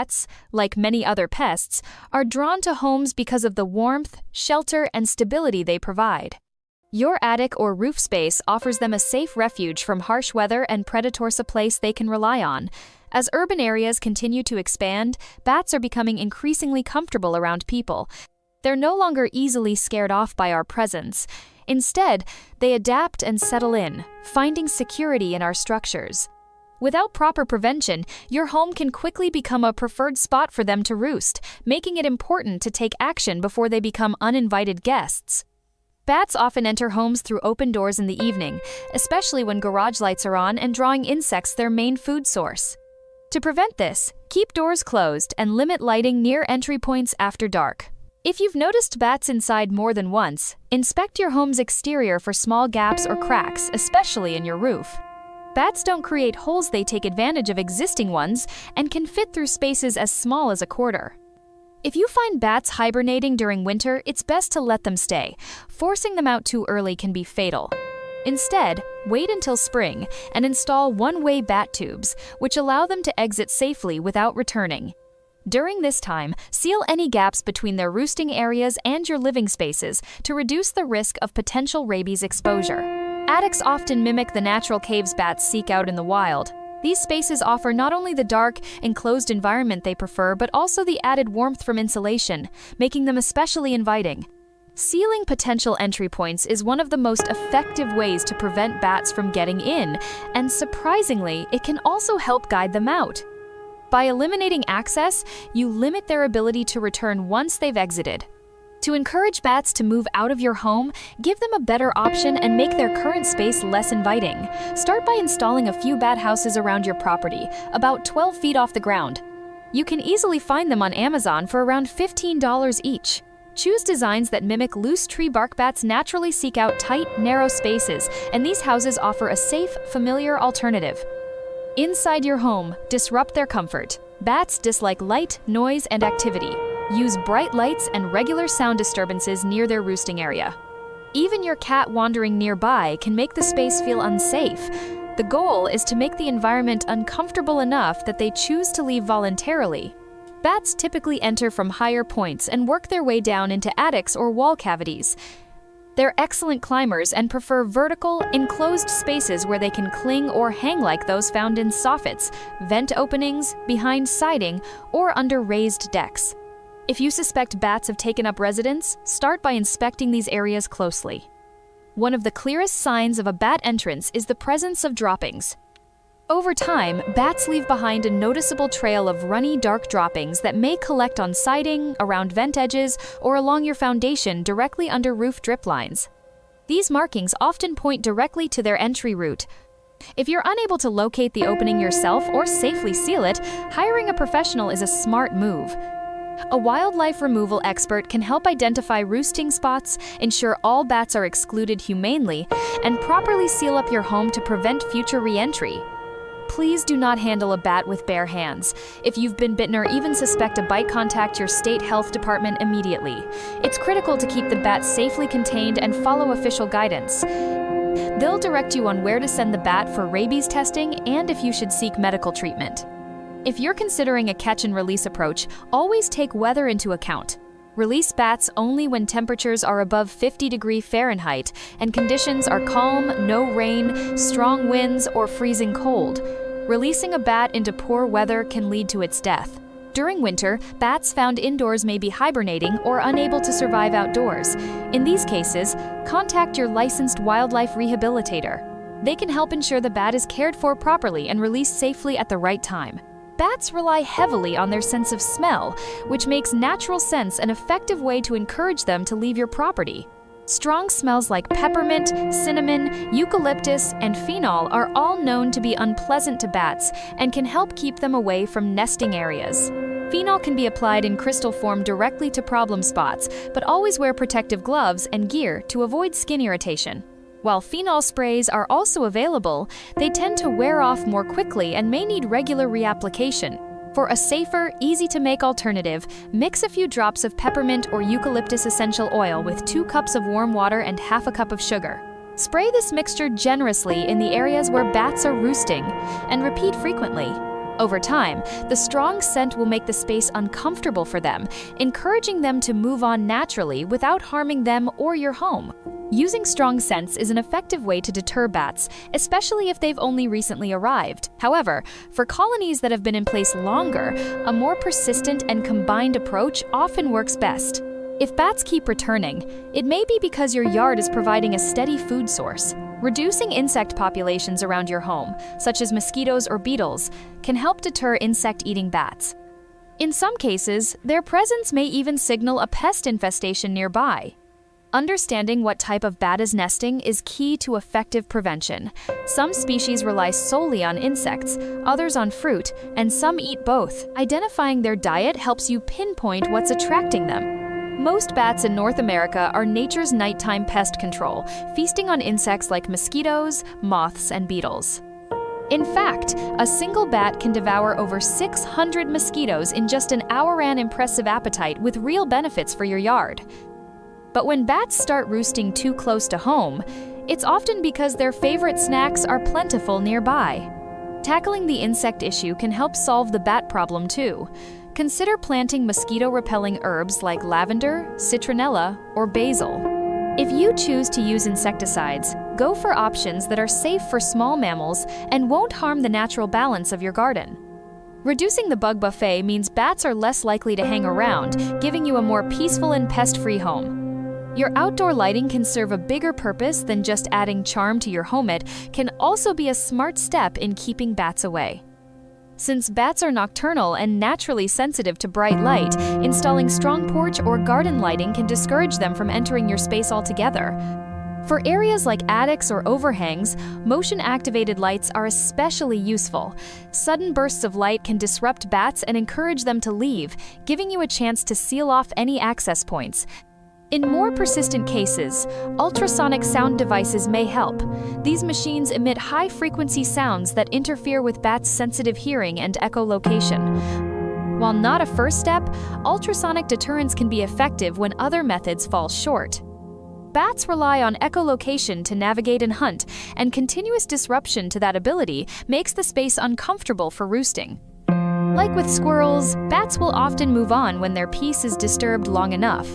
Bats, like many other pests, are drawn to homes because of the warmth, shelter, and stability they provide. Your attic or roof space offers them a safe refuge from harsh weather and predators, a place they can rely on. As urban areas continue to expand, bats are becoming increasingly comfortable around people. They're no longer easily scared off by our presence. Instead, they adapt and settle in, finding security in our structures. Without proper prevention, your home can quickly become a preferred spot for them to roost, making it important to take action before they become uninvited guests. Bats often enter homes through open doors in the evening, especially when garage lights are on and drawing insects their main food source. To prevent this, keep doors closed and limit lighting near entry points after dark. If you've noticed bats inside more than once, inspect your home's exterior for small gaps or cracks, especially in your roof. Bats don't create holes, they take advantage of existing ones and can fit through spaces as small as a quarter. If you find bats hibernating during winter, it's best to let them stay. Forcing them out too early can be fatal. Instead, wait until spring and install one-way bat tubes, which allow them to exit safely without returning. During this time, seal any gaps between their roosting areas and your living spaces to reduce the risk of potential rabies exposure. Attics often mimic the natural caves bats seek out in the wild. These spaces offer not only the dark, enclosed environment they prefer, but also the added warmth from insulation, making them especially inviting. Sealing potential entry points is one of the most effective ways to prevent bats from getting in, and surprisingly, it can also help guide them out. By eliminating access, you limit their ability to return once they've exited. To encourage bats to move out of your home, give them a better option and make their current space less inviting. Start by installing a few bat houses around your property, about 12 feet off the ground. You can easily find them on Amazon for around $15 each. Choose designs that mimic loose tree bark. Bats naturally seek out tight, narrow spaces, and these houses offer a safe, familiar alternative. Inside your home, disrupt their comfort. Bats dislike light, noise, and activity. Use bright lights and regular sound disturbances near their roosting area. Even your cat wandering nearby can make the space feel unsafe. The goal is to make the environment uncomfortable enough that they choose to leave voluntarily. Bats typically enter from higher points and work their way down into attics or wall cavities. They're excellent climbers and prefer vertical, enclosed spaces where they can cling or hang, like those found in soffits, vent openings, behind siding, or under raised decks. If you suspect bats have taken up residence, start by inspecting these areas closely. One of the clearest signs of a bat entrance is the presence of droppings. Over time, bats leave behind a noticeable trail of runny, dark droppings that may collect on siding, around vent edges, or along your foundation directly under roof drip lines. These markings often point directly to their entry route. If you're unable to locate the opening yourself or safely seal it, hiring a professional is a smart move. A wildlife removal expert can help identify roosting spots, ensure all bats are excluded humanely, and properly seal up your home to prevent future re-entry. Please do not handle a bat with bare hands. If you've been bitten or even suspect a bite, contact your state health department immediately. It's critical to keep the bat safely contained and follow official guidance. They'll direct you on where to send the bat for rabies testing and if you should seek medical treatment. If you're considering a catch-and-release approach, always take weather into account. Release bats only when temperatures are above 50 degrees Fahrenheit and conditions are calm, no rain, strong winds, or freezing cold. Releasing a bat into poor weather can lead to its death. During winter, bats found indoors may be hibernating or unable to survive outdoors. In these cases, contact your licensed wildlife rehabilitator. They can help ensure the bat is cared for properly and released safely at the right time. Bats rely heavily on their sense of smell, which makes natural scents an effective way to encourage them to leave your property. Strong smells like peppermint, cinnamon, eucalyptus, and phenol are all known to be unpleasant to bats and can help keep them away from nesting areas. Phenol can be applied in crystal form directly to problem spots, but always wear protective gloves and gear to avoid skin irritation. While phenol sprays are also available, they tend to wear off more quickly and may need regular reapplication. For a safer, easy-to-make alternative, mix a few drops of peppermint or eucalyptus essential oil with 2 cups of warm water and half a cup of sugar. Spray this mixture generously in the areas where bats are roosting, and repeat frequently. Over time, the strong scent will make the space uncomfortable for them, encouraging them to move on naturally without harming them or your home. Using strong scents is an effective way to deter bats, especially if they've only recently arrived. However, for colonies that have been in place longer, a more persistent and combined approach often works best. If bats keep returning, it may be because your yard is providing a steady food source. Reducing insect populations around your home, such as mosquitoes or beetles, can help deter insect-eating bats. In some cases, their presence may even signal a pest infestation nearby. Understanding what type of bat is nesting is key to effective prevention. Some species rely solely on insects, others on fruit, and some eat both. Identifying their diet helps you pinpoint what's attracting them. Most bats in North America are nature's nighttime pest control, feasting on insects like mosquitoes, moths, and beetles. In fact, a single bat can devour over 600 mosquitoes in just an hour. An impressive appetite with real benefits for your yard. But when bats start roosting too close to home, it's often because their favorite snacks are plentiful nearby. Tackling the insect issue can help solve the bat problem too. Consider planting mosquito-repelling herbs like lavender, citronella, or basil. If you choose to use insecticides, go for options that are safe for small mammals and won't harm the natural balance of your garden. Reducing the bug buffet means bats are less likely to hang around, giving you a more peaceful and pest-free home. Your outdoor lighting can serve a bigger purpose than just adding charm to your home. It can also be a smart step in keeping bats away. Since bats are nocturnal and naturally sensitive to bright light, installing strong porch or garden lighting can discourage them from entering your space altogether. For areas like attics or overhangs, motion-activated lights are especially useful. Sudden bursts of light can disrupt bats and encourage them to leave, giving you a chance to seal off any access points. In more persistent cases, ultrasonic sound devices may help. These machines emit high-frequency sounds that interfere with bats' sensitive hearing and echolocation. While not a first step, ultrasonic deterrence can be effective when other methods fall short. Bats rely on echolocation to navigate and hunt, and continuous disruption to that ability makes the space uncomfortable for roosting. Like with squirrels, bats will often move on when their peace is disturbed long enough.